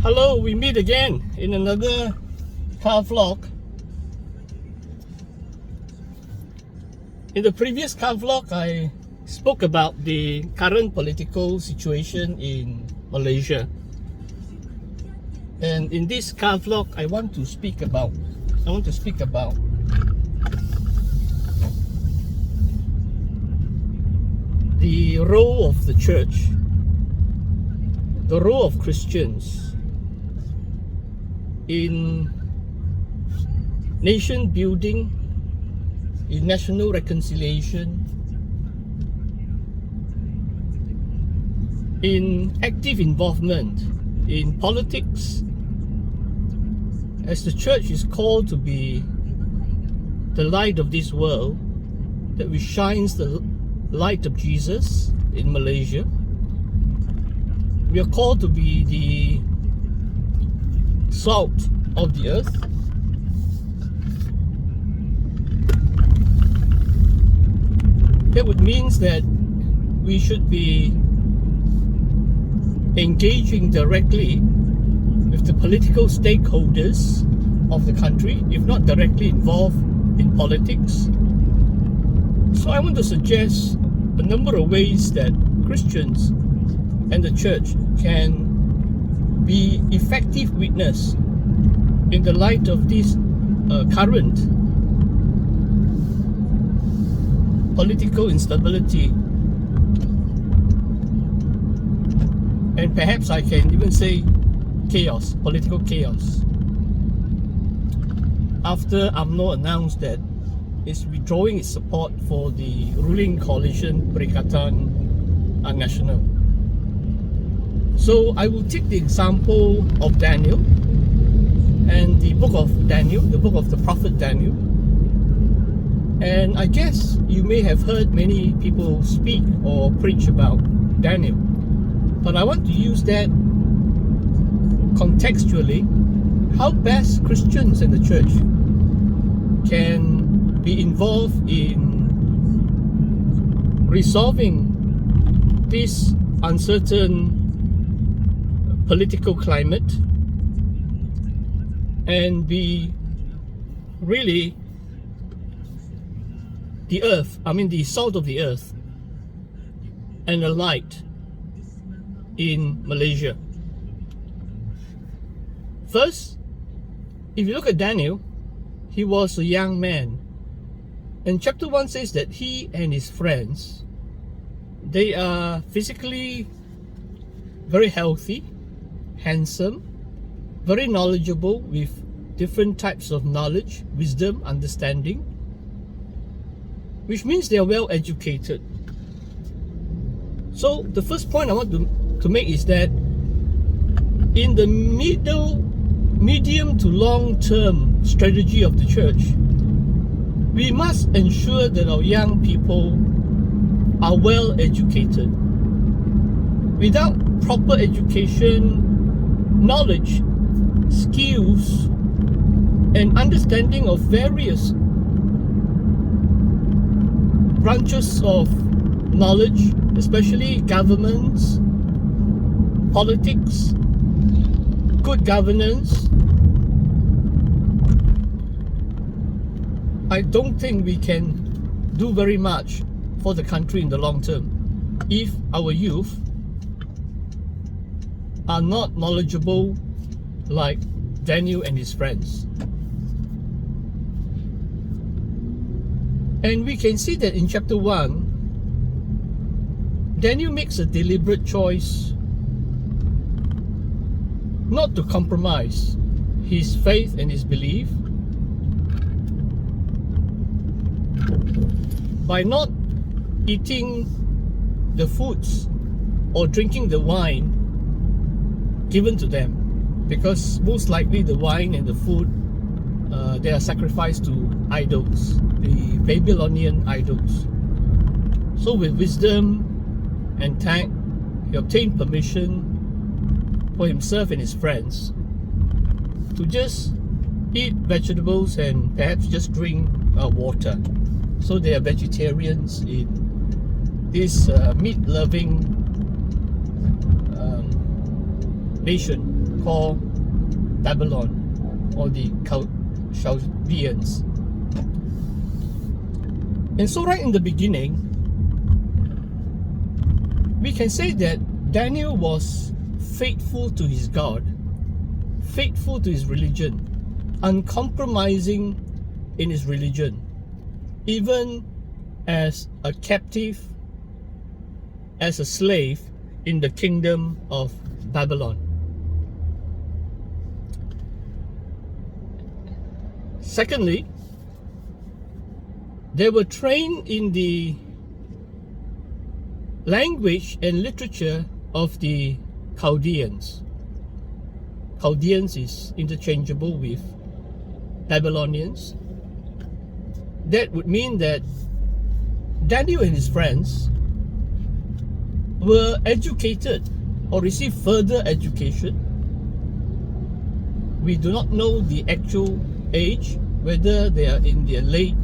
Hello, we meet again in another car vlog. In the previous car vlog, I spoke about the current political situation in Malaysia. And in this car vlog, I want to speak about the role of the church, the role of Christians in nation building, in national reconciliation, in active involvement in politics, as the church is called to be the light of this world, that which shines the light of Jesus in Malaysia. We are called to be the salt of the earth. That would means that we should be engaging directly with the political stakeholders of the country, if not directly involved in politics. So I want to suggest a number of ways that Christians and the church can be effective witness in the light of this current political instability, and perhaps I can even say chaos, political chaos, after UMNO announced that it's withdrawing its support for the ruling coalition Perikatan Nasional. So I will take the example of Daniel and the book of Daniel, the book of the prophet Daniel. And I guess you may have heard many people speak or preach about Daniel, but I want to use that contextually, how best Christians and the church can be involved in resolving this uncertain political climate and be really the salt of the earth and a light in Malaysia. First, if you look at Daniel, he was a young man. And chapter 1 says that he and his friends, they are physically very healthy, handsome, very knowledgeable with different types of knowledge, wisdom, understanding, which means they are well educated. So the first point I want to make is that in the medium to long term strategy of the church, we must ensure that our young people are well educated. Without proper education, knowledge, skills, and understanding of various branches of knowledge, especially governments, politics, good governance, I don't think we can do very much for the country in the long term if our youth are not knowledgeable like Daniel and his friends. And we can see that in chapter 1, Daniel makes a deliberate choice not to compromise his faith and his belief by not eating the foods or drinking the wine given to them, because most likely the wine and the food they are sacrificed to idols, the Babylonian idols. So with wisdom and tact, he obtained permission for himself and his friends to just eat vegetables and perhaps just drink water. So they are vegetarians in this meat-loving nation. call Babylon, or the Chaldeans. And so right in the beginning, we can say that Daniel was faithful to his God, faithful to his religion, uncompromising in his religion, even as a captive, as a slave in the kingdom of Babylon. Secondly, they were trained in the language and literature of the Chaldeans. Chaldeans is interchangeable with Babylonians. That would mean that Daniel and his friends were educated or received further education. We do not know the actual age, whether they are in their late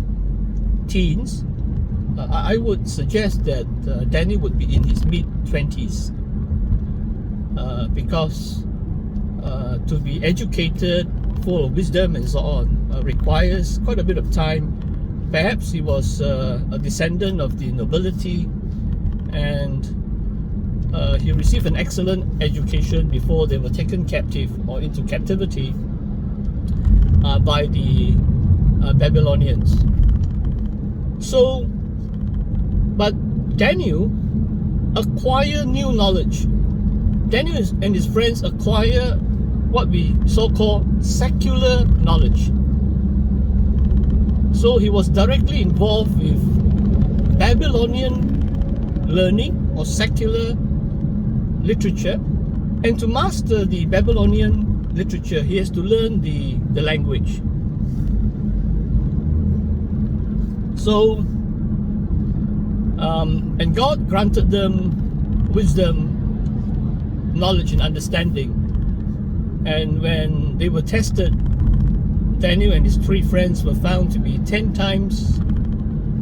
teens. I would suggest that Daniel would be in his mid-20s, because to be educated, full of wisdom and so on, requires quite a bit of time. Perhaps he was a descendant of the nobility, and he received an excellent education before they were taken captive or into captivity by the Babylonians. So, but Daniel acquired new knowledge. Daniel and his friends acquire what we so-called secular knowledge. So he was directly involved with Babylonian learning or secular literature. And to master the Babylonian literature, he has to learn the language. So, and God granted them wisdom, knowledge, and understanding. And when they were tested, Daniel and his three friends were found to be 10 times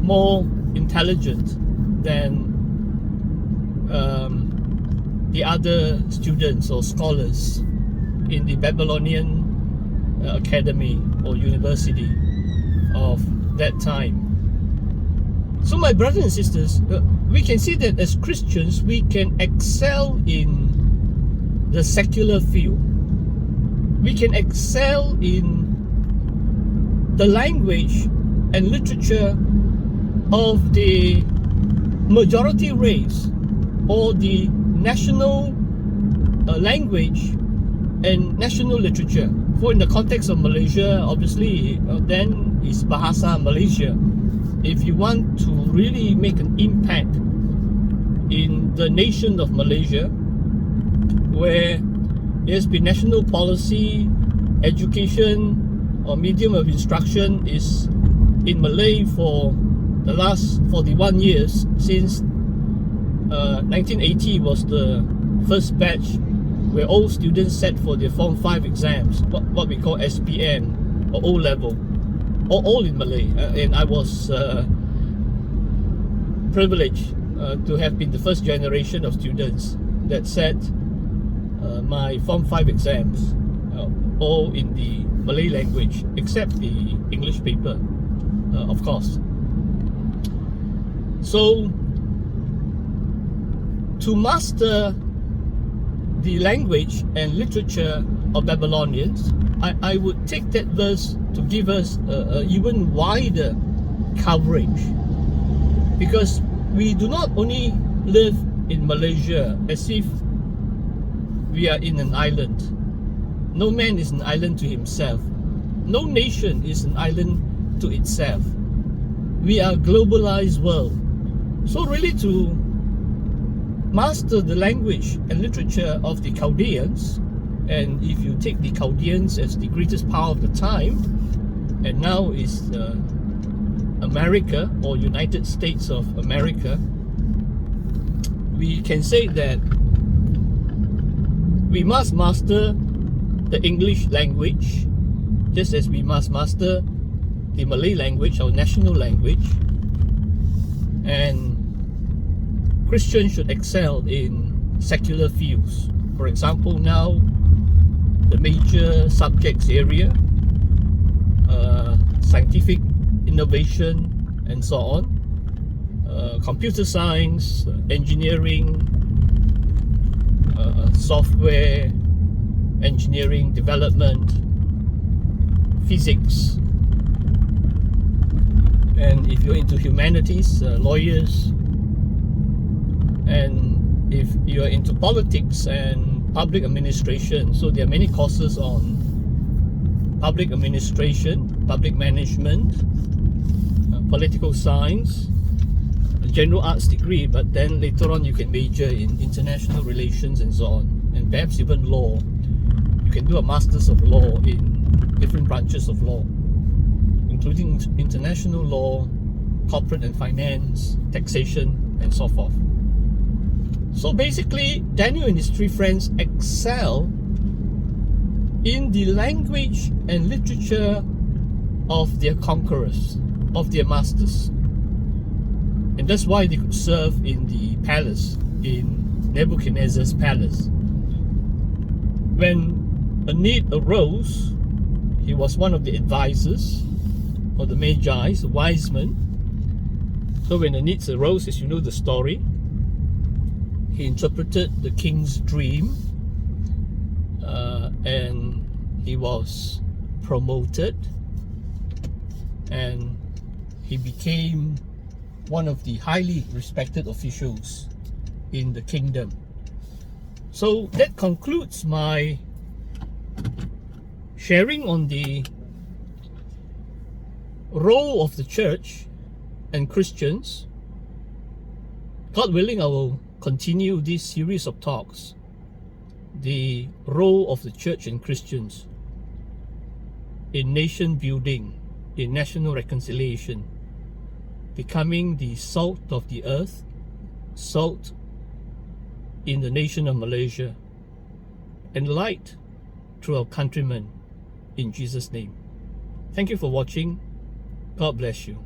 more intelligent than the other students or scholars in the Babylonian academy or university of that time. So my brothers and sisters, we can see that as Christians, we can excel in the secular field. We can excel in the language and literature of the majority race, or the national language and national literature. For in the context of Malaysia, obviously, then is Bahasa Malaysia. If you want to really make an impact in the nation of Malaysia, where there has been national policy, education, or medium of instruction is in Malay for the last 41 years, since 1980 was the first batch where all students sat for their Form 5 exams, what we call SPM or O level, or all in Malay. And I was privileged to have been the first generation of students that sat my Form 5 exams, all in the Malay language, except the English paper, of course. So, to master the language and literature of Babylonians, I would take that verse to give us an even wider coverage, because we do not only live in Malaysia as if we are in an island. No man is an island to himself. No nation is an island to itself. We are a globalized world. So really, to master the language and literature of the Chaldeans, and if you take the Chaldeans as the greatest power of the time, and now is America or United States of America, we can say that we must master the English language, just as we must master the Malay language, our national language. And Christians should excel in secular fields. For example, now major subjects area, scientific innovation and so on, computer science, engineering, software engineering, development, physics, and if you're into humanities, lawyers, and if you're into politics and public administration. So there are many courses on public administration, public management, political science, a general arts degree, but then later on you can major in international relations and so on, and perhaps even law. You can do a Masters of Law in different branches of law, including international law, corporate and finance, taxation, and so forth. So basically, Daniel and his three friends excel in the language and literature of their conquerors, of their masters. And that's why they could serve in the palace, in Nebuchadnezzar's palace. When a need arose, he was one of the advisors, or the Magi, the wise men. So when the needs arose, as you know the story, he interpreted the king's dream, and he was promoted, and he became one of the highly respected officials in the kingdom. So that concludes my sharing on the role of the church and Christians. God willing, I will continue this series of talks, the role of the church and Christians in nation building, in national reconciliation, becoming the salt of the earth, salt in the nation of Malaysia, and light to our countrymen, in Jesus' name. Thank you for watching. God bless you.